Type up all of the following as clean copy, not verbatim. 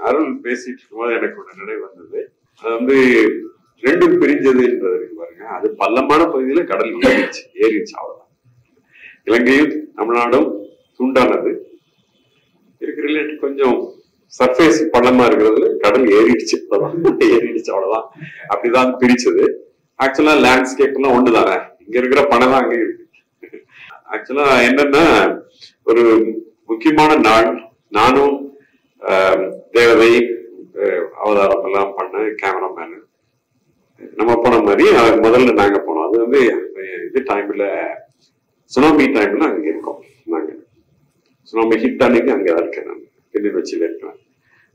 அருள் பேசிட்டு இருக்கும்போது எனக்கு ஒரு நினைவு வந்தது. அது வந்து ரெண்டும் பிரிஞ்சதுன்றது பாருங்க. அது பள்ளமான பகுதியில கடல் ஏறிடுச்சு அவ்வளவுதான். இலங்கையும் தமிழ்நாடும் துண்டானது இருக்கிற கொஞ்சம் சர்ஃபேஸ் பள்ளமா இருக்கிறதுல கடல் ஏறிடுச்சு அவ்வளவுதான். அப்படிதான் பிரிச்சது. ஆக்சுவலா லேண்ட்ஸ்கேப் எல்லாம் ஒண்ணுதானே, இங்க இருக்கிற பணம் தான் அங்க இருக்கு. ஆக்சுவலா என்னன்னா ஒரு முக்கியமான நாள், நானும் தேவதை அவதாரம் எல்லாம் பண்ண கேமராமேனு நம்ம போன மாதிரி முதல்ல நாங்க போனோம். அது வந்து இது டைம்ல சுனாமி டைம்ல அங்க இருக்கோம். நாங்க சுனாமி ஹிட் அன்னைக்கு அங்கதான் இருக்கேன், நான் கிளிநொச்சியில இருக்கிறேன்.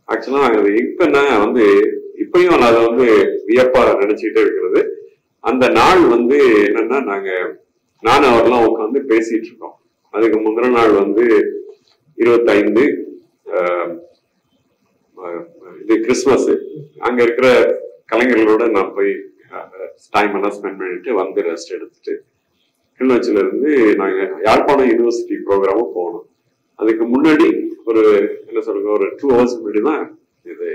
ஆக்சுவலா அது இப்ப நான் வந்து இப்பயும் அதை வந்து வியப்பா நினைச்சுக்கிட்டே இருக்கிறது. அந்த நாள் வந்து என்னன்னா நானும் அவரெல்லாம் உட்காந்து பேசிட்டு இருக்கோம். அதுக்கு முந்தின நாள் வந்து 25 இது கிறிஸ்துமஸ். அங்க இருக்கிற கலைஞர்களோட நான் போய் டைம் எல்லாம் ஸ்பெண்ட் பண்ணிட்டு வந்து ரெஸ்ட் எடுத்துட்டு கிளிநொச்சியில இருந்து நாங்க யாழ்ப்பாணம் யூனிவர்சிட்டி ப்ரோக்ராமும் போனோம். அதுக்கு முன்னாடி ஒரு என்ன சொல்லுங்க ஒரு 2 hours முன்னாடி தான் இது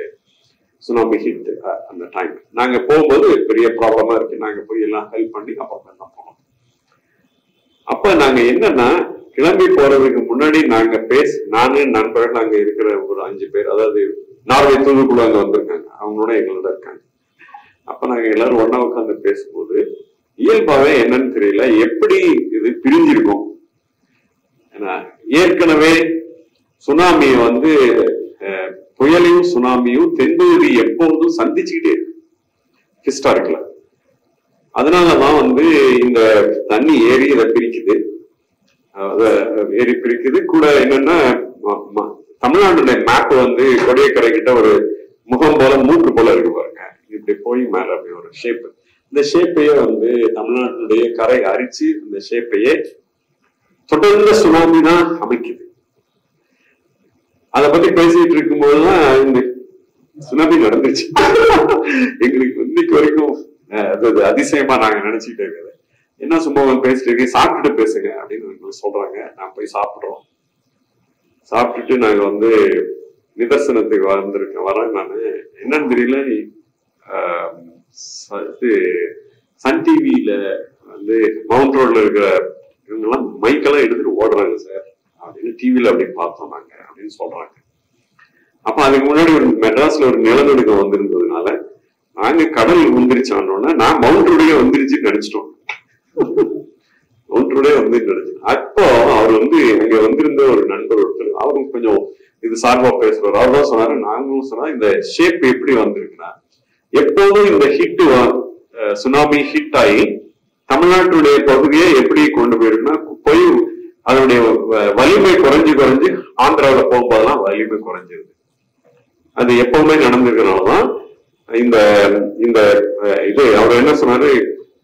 சுனாமி ஹிட். அந்த டைம் நாங்க போகும்போது பெரிய ப்ராப்ளமா இருக்கு. நாங்க போய் எல்லாம் ஹெல்ப் பண்ணி அப்புறம் தான் போனோம். அப்ப நாங்க என்னன்னா கிளம்பி போறதுக்கு முன்னாடி நாங்க நானு நண்பர்கள் அங்க இருக்கிற ஒரு 5 பேர், அதாவது நார்வே தூதுக்குள்ள அங்க வந்திருக்காங்க, அவங்களோட எங்களோட இருக்காங்க. அப்ப நாங்க எல்லாரும் ஒன்னா உட்காந்து பேசும்போது இயல்பாவே என்னன்னு தெரியல எப்படி இது பிரிஞ்சிருக்கும். ஏன்னா ஏற்கனவே சுனாமிய வந்து புயலையும் சுனாமியும் தென்பகுதி எப்போதும் சந்திச்சுக்கிட்டே இருக்கு ஹிஸ்டாரிக்கலா. அதனாலதான் வந்து இந்த தண்ணி ஏறி இதை பிரிக்குது, ஏறி பிரிக்குது. கூட என்னன்னா தமிழ்நாட்டுடைய மேப் வந்து கொடியக்கரை கிட்ட ஒரு முகம் போல மூக்கு போல இருக்கு பாருங்க, இப்படி போய் மேல அப்படி ஒரு ஷேப். இந்த ஷேப்பையே வந்து தமிழ்நாட்டுடைய கரை அரிச்சு இந்த ஷேப்பையே தொடர்ந்து சுனாமி தான் அமைக்குது. அதை பத்தி பேசிட்டு இருக்கும்போதுதான் இந்த சுனாமி நடந்துச்சு. எங்களுக்கு இன்னைக்கு வரைக்கும் அது அதிசயமா நாங்க நினைச்சுக்கிட்டே இருக்கிறது. என்ன சும்மா பேசிட்டு இருக்கேன், சாப்பிட்டுட்டு பேசுங்க அப்படின்னு சொல்றாங்க. நான் போய் சாப்பிடுறோம். சாப்பிட்டுட்டு நாங்க வந்து நிதர்சனத்துக்கு வரேன். நானு என்னன்னு தெரியல, சன் டிவியில வந்து மவுண்ட் ரோட்ல இருக்கிற இவங்கெல்லாம் மைக்கெல்லாம் எடுத்துட்டு ஓடுறாங்க சார் அப்படின்னு டிவியில அப்படி பார்த்தோம் நாங்க அப்படின்னு சொல்றாங்க. அப்ப அதுக்கு முன்னாடி ஒரு மெட்ராஸ்ல ஒரு நிலநடுக்கம் வந்திருந்ததுனால நாங்க கடல் வந்துருச்சானோன்னா நான் மவுண்ட் ரோடே வந்துருச்சுன்னு நினைச்சிட்டோம். மவுண்ட் ரோடே வந்து நினைச்சோம். அப்போ அவர் வந்து அங்க வந்திருந்த ஒரு நண்பர் ஒருத்தர், அவரும் கொஞ்சம் இது சார்பா பேசுறாரு. அவர் தான் சொன்னாரு, நாங்களும் சொன்னா இந்த ஷேப் எப்படி வந்திருக்குன்னா எப்போதும் இந்த ஹிட் சுனாமி ஹிட் ஆகி தமிழ்நாட்டுடைய பகுதியை எப்படி கொண்டு போயிருக்குன்னா போய் அதனுடைய வலிமை குறைஞ்சு ஆந்திராவில போகும்போதெல்லாம் வலிமை குறைஞ்சிருது. அது எப்பவுமே நடந்திருக்கிறனாலதான் இந்த இந்த இது அவர் என்ன சொன்னாரு,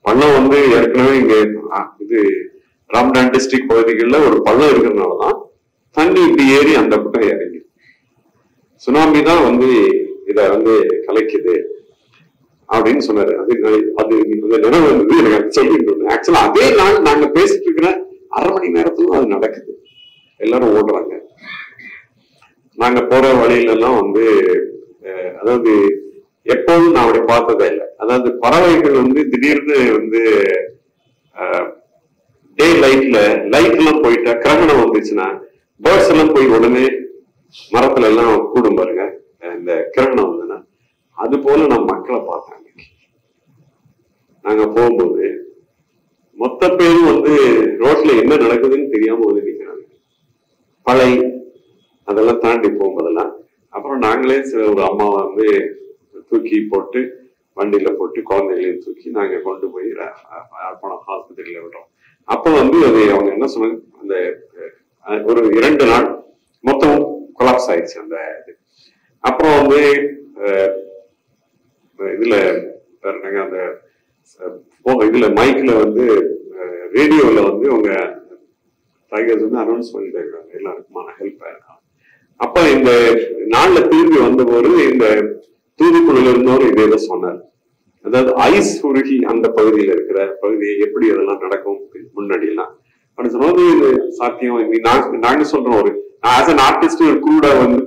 பள்ளம் வந்து ஏற்கனவே இங்க இது ராம்நாத் டிஸ்ட்ரிக்ட் பகுதிகளில் ஒரு பள்ளம் இருக்கிறதுனாலதான் தண்ணி இப்படி ஏறி அந்த பக்கம் இறங்கி சுனாமி தான் வந்து இத வந்து கலைக்குது அப்படின்னு சொன்னாரு. அது நினைவு வந்தது எனக்கு சொல்லிட்டு இருந்தேன். ஆக்சுவலா அதே நாள் நாங்க பேசிட்டு இருக்கிற 1/2 மணி நேரத்துல அது நடக்குது. எல்லாரும் ஓடுறாங்க. நாங்க போற வழியில எல்லாம் வந்து அதாவது எப்போதும் நான் அப்படி பார்த்ததே இல்லை. அதாவது பறவைகள் வந்து திடீர்னு வந்து டே லைட் எல்லாம் போயிட்டா கிரகணம் வந்துச்சுன்னா பேர்ட்ஸ் எல்லாம் போய் உடனே மரத்துல எல்லாம் கூடும் பாருங்க. இந்த கிரகணம் வந்ததுன்னா அது போல நான் மக்களை பார்த்தாங்க. நாங்க போகும்போது மொத்த பேரும் வந்து ரோட்ல என்ன நடக்குதுன்னு தெரியாம வந்து நிக்கிறாங்க. பழை அதெல்லாம் தாண்டி போகும்போதெல்லாம் அப்புறம் நாங்களே ஒரு அம்மா வந்து தூக்கி போட்டு வண்டியில போட்டு குழந்தைகளையும் தூக்கி நாங்க கொண்டு போய் யாழ்ப்பாணம் ஆஸ்பத்திரியில விடுறோம். அப்ப வந்து அது அவங்க என்ன சொன்னாங்க, அந்த ஒரு 2 நாள் மொத்தம் கொலாப்ஸ் ஆயிடுச்சு அந்த இது. அப்புறம் வந்து இதுல அந்த இதுல மைக்ல வந்து ரேடியோல வந்து அவங்க டைகர்ஸ் வந்து அனௌன்ஸ் பண்ணிட்டு இருக்காங்க எல்லாருக்குமான ஹெல்ப். அப்ப இந்த நாள்ல திரும்பி வந்தபோது இந்த தூதுக்குழுல இருந்தவரும் இதே சொன்னார். அதாவது ஐஸ் உருகி அந்த பகுதியில இருக்கிற பகுதியை எப்படி அதெல்லாம் நடக்கும் முன்னாடி எல்லாம் அப்படின்னு சொன்னது இது சாத்தியம். நாங்க சொல்றோம், ஒரு ஆஸ் அன் ஆர்டிஸ்ட் ஒரு கூட வந்து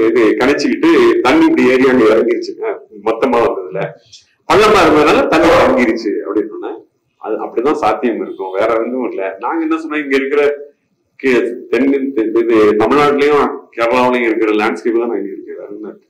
இது கணிச்சுக்கிட்டு தண்ணி இப்படி ஏறி அங்க இறங்கிருச்சுங்க, மொத்தமா வந்ததுல பள்ளமா இருந்ததுனால தண்ணி இறங்கிருச்சு அப்படின்னு சொன்னேன். அது அப்படிதான் சாத்தியம் இருக்கும், வேற எதுவும் இல்லை. நாங்க என்ன சொன்னோம், இங்க இருக்கிற இது தமிழ்நாட்டிலயும் கேரளாவிலையும் இருக்கிற லேண்ட்ஸ்கேப் தான் இங்க இருக்கு, வேற என்ன இருக்கு.